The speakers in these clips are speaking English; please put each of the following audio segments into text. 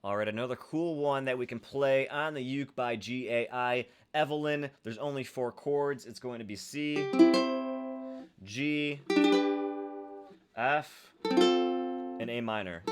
All right, another cool one that we can play on the uke by GAI, Evelyn. There's only 4 chords. It's going to be C, G, F, and A minor.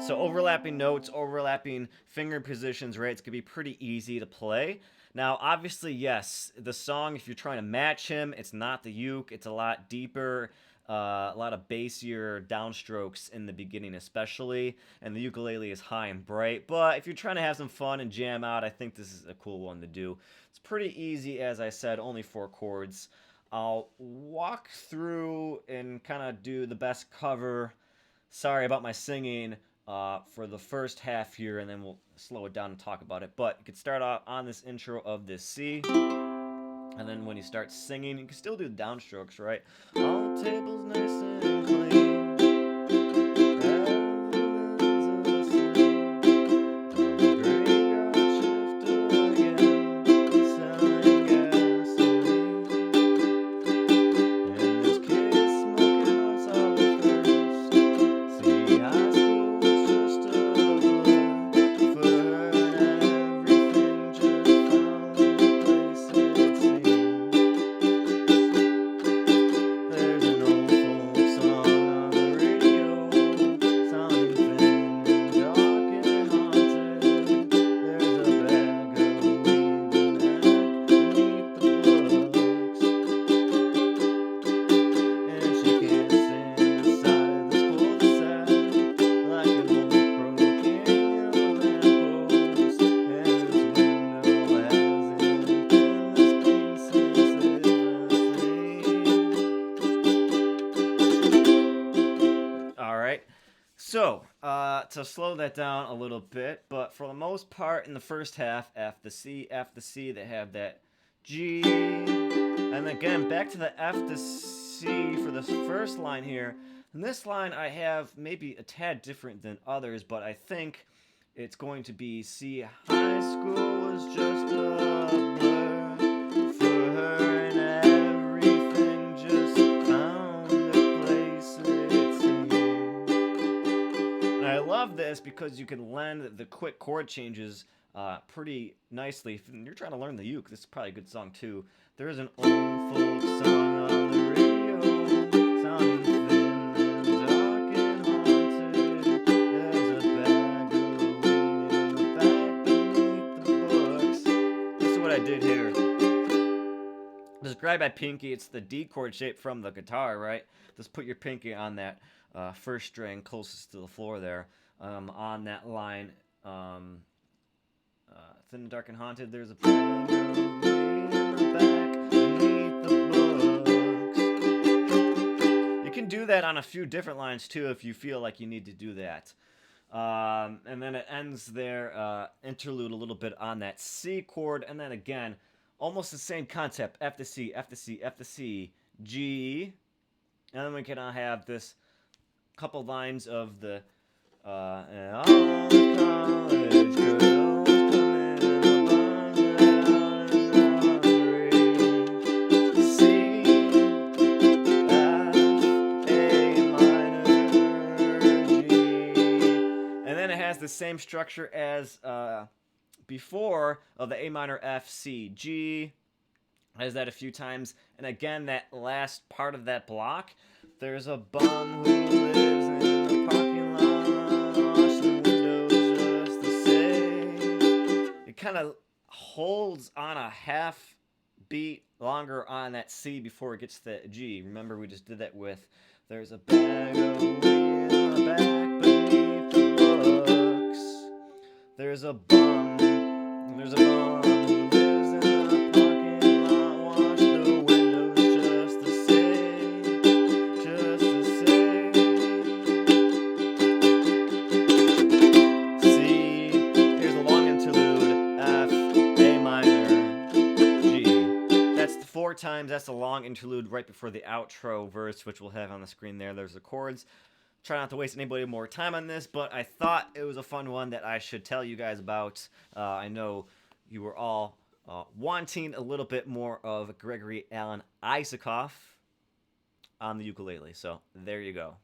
So overlapping notes, overlapping finger positions, right? It's going to be pretty easy to play. Now, obviously, yes, the song, if you're trying to match him, it's not the uke. It's a lot deeper, a lot of bassier downstrokes in the beginning especially, and the ukulele is high and bright. But if you're trying to have some fun and jam out, I think this is a cool one to do. It's pretty easy, as I said, only 4 chords. I'll walk through and kind of do the best cover. Sorry about my singing for the first half here, and then we'll slow it down and talk about it. But you could start off on this intro of this C, and then when you start singing, you can still do the downstrokes, right? All the tables nice and clean. So, to slow that down a little bit, but for the most part in the first half, F to C, F to C, they have that G, and again, back to the F to C for this first line here. And this line I have maybe a tad different than others, but I think it's going to be C, high school was just a blur for her and everything just found a place it seemed. And I love this because you can lend the quick chord changes pretty nicely. If you're trying to learn the uke, this is probably a good song too. There is an old folk song on the radio, sounding thin and dark and haunted. There's a bag of weed in the back beneath the books. This is what I did here. Described by Pinky, it's the D chord shape from the guitar, right? Just put your pinky on that first string closest to the floor there, on that line. Thin, dark, and haunted. There's a bag of weed in the back beneath the books. You can do that on a few different lines too if you feel like you need to do that. And then it ends their interlude a little bit on that C chord, and then again, almost the same concept: F to C, F to C, F to C, G, and then we can have this couple lines of the and all the college girls come in the barn down in the C, F, A minor, G, and then it has the same structure as before of the A minor, F, C, G. Has that a few times, and again that last part of that block. There's a bum who lives in the parking lot, wash the windows just to say. It kind of holds on a half beat longer on that C before it gets to that G. Remember, we just did that with there's a bag of weed in the back beneath the books. There's a bum who lives in the parking lot, wash the windows just to say. C, here's a long interlude, F, A minor, G. That's the 4 times, that's the long interlude right before the outro verse, which we'll have on the screen there. There's the chords. Try not to waste anybody more time on this, but I thought it was a fun one that I should tell you guys about. I know you were all wanting a little bit more of Gregory Alan Isakov on the ukulele, so there you go.